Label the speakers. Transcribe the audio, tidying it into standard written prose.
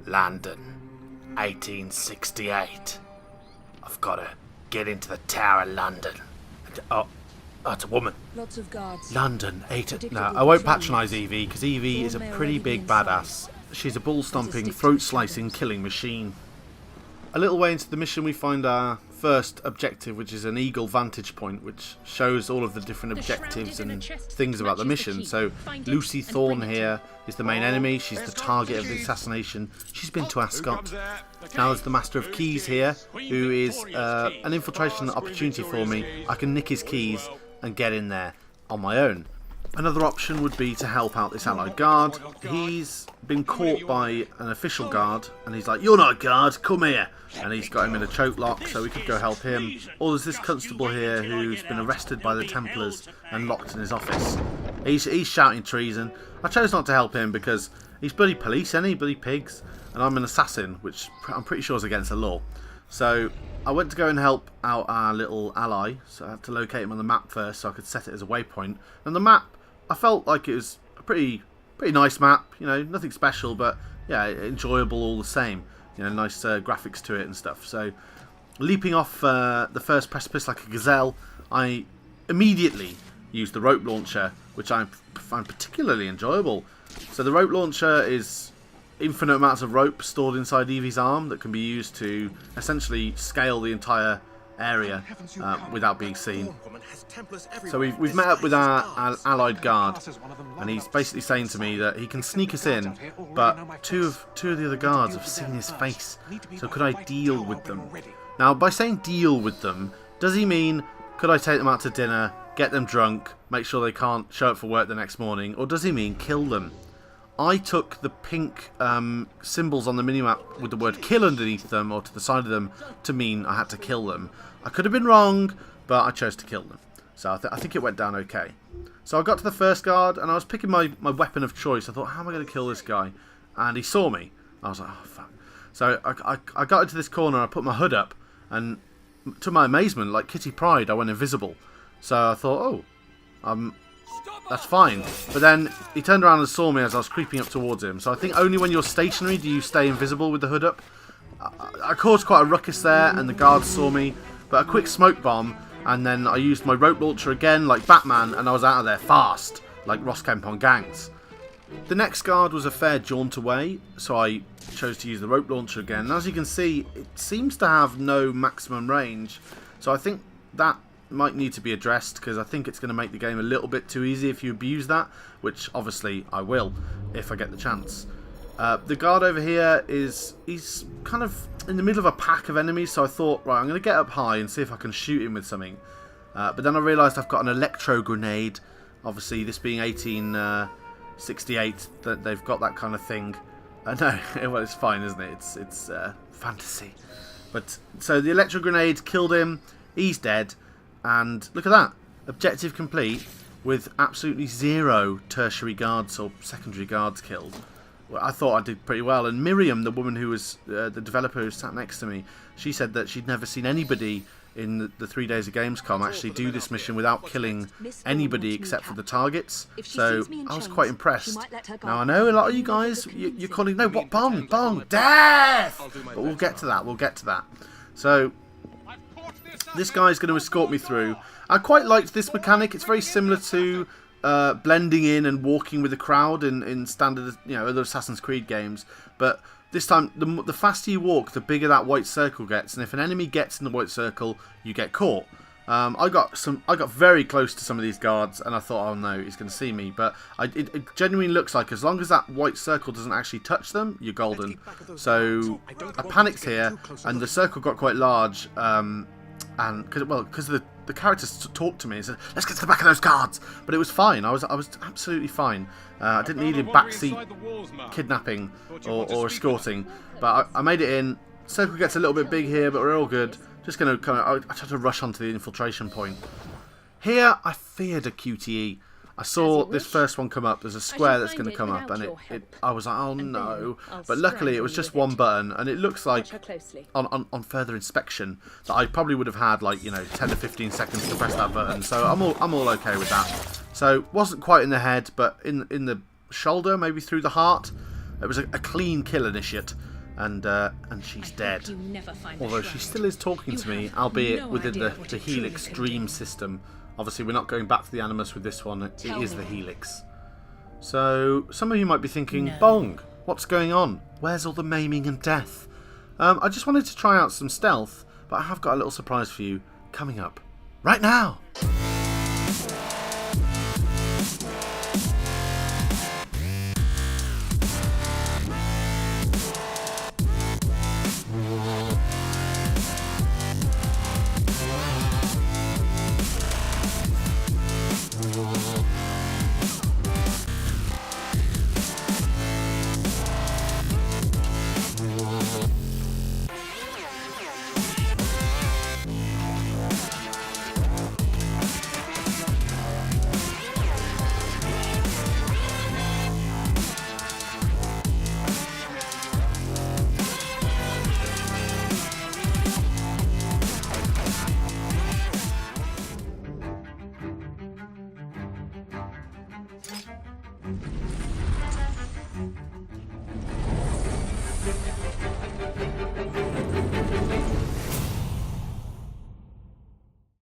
Speaker 1: London, 1868. I've got to get into the Tower of London. Oh, it's a woman.
Speaker 2: Lots of guards.
Speaker 1: London, 8. No, I won't patronise Evie, because Evie is a pretty big badass. She's a ball-stomping, throat-slicing killing machine. A little way into the mission we find our first objective, which is an eagle vantage point, which shows all of the different objectives and things about the mission. So Lucy Thorn here is the main enemy. She's the target of the assassination. She's been to Ascot. Now there's the Master of Keys here, who is an infiltration opportunity for me. I can nick his keys and get in there on my own. Another option would be to help out this allied guard. He's been caught by an official guard, and he's like, "You're not a guard, come here!" And he's got him in a choke lock, so we could go help him. Or there's this constable here who's been arrested by the Templars and locked in his office. He's shouting treason. I chose not to help him because he's bloody police, any bloody pigs, and I'm an assassin, which I'm pretty sure is against the law. So I went to go and help out our little ally, so I had to locate him on the map first so I could set it as a waypoint. And the map, I felt like it was a pretty nice map, you know, nothing special, but yeah, enjoyable all the same. You know, nice graphics to it and stuff. So, leaping off the first precipice like a gazelle, I immediately used the rope launcher, which I find particularly enjoyable. So the rope launcher is infinite amounts of rope stored inside Evie's arm that can be used to essentially scale the entire area without being seen. So we've met up with our allied guard, and he's basically saying to me that he can sneak us in, but two of the other guards have seen his face, so could I deal with them? Now, by saying deal with them, does he mean could I take them out to dinner, get them drunk, make sure they can't show up for work the next morning, or does he mean kill them? I took the pink symbols on the minimap with the word kill underneath them or to the side of them to mean I had to kill them. I could have been wrong, but I chose to kill them. So I think it went down okay. So I got to the first guard and I was picking my weapon of choice. I thought, how am I going to kill this guy? And he saw me. I was like, oh fuck. So I got into this corner, I put my hood up, and to my amazement, like Kitty Pryde, I went invisible. So I thought, oh, that's fine. But then he turned around and saw me as I was creeping up towards him. So I think only when you're stationary do you stay invisible with the hood up. I caused quite a ruckus there and the guards saw me. But a quick smoke bomb, and then I used my rope launcher again like Batman, and I was out of there fast, like Ross Kemp on Gangs. The next guard was a fair jaunt away, so I chose to use the rope launcher again. And as you can see, it seems to have no maximum range. So I think that might need to be addressed, because I think it's going to make the game a little bit too easy if you abuse that, which obviously I will if I get the chance. The guard over here he's kind of in the middle of a pack of enemies, so I thought, right, I'm going to get up high and see if I can shoot him with something. But then I realised I've got an electro grenade. Obviously, this being 1868, that they've got that kind of thing. No, well, it's fine, isn't it? It's fantasy. But so the electro grenade killed him. He's dead. And look at that. Objective complete with absolutely 0 tertiary guards or secondary guards killed. Well, I thought I did pretty well. And Miriam, the woman who was the developer who sat next to me, she said that she'd never seen anybody in the 3 days of Gamescom actually do this mission without killing anybody except for the targets. So I was quite impressed. Now I know a lot of you guys, you're calling, no, what, Bong, death! But we'll get to that, So this guy's going to escort me through. I quite liked this mechanic. It's very similar to blending in and walking with the crowd in standard, other Assassin's Creed games. But this time, the faster you walk, the bigger that white circle gets. And if an enemy gets in the white circle, you get caught. I got very close to some of these guards, and I thought, oh no, he's going to see me. But it genuinely looks like as long as that white circle doesn't actually touch them, you're golden. So I panicked here, and the circle got quite large. And because the characters talked to me and said, let's get to the back of those guards. But it was fine. I was absolutely fine. I didn't need him backseat kidnapping or escorting. But I made it in. Circle gets a little bit big here, but we're all good. Just going to I tried to rush onto the infiltration point. Here, I feared a QTE. I saw this first one come up. There's a square that's going to come up, and I was like, oh no. But luckily, it was just one button, and it looks like on further inspection that I probably would have had 10 to 15 seconds to press that button. So I'm all okay with that. So wasn't quite in the head, but in the shoulder, maybe through the heart. It was a clean kill initiate. and she's dead. Although she still is talking to me, albeit within the Helix Dream system. Obviously, we're not going back to the Animus with this one. It is the Helix. So, some of you might be thinking, Bong, what's going on? Where's all the maiming and death? I just wanted to try out some stealth, but I have got a little surprise for you coming up right now.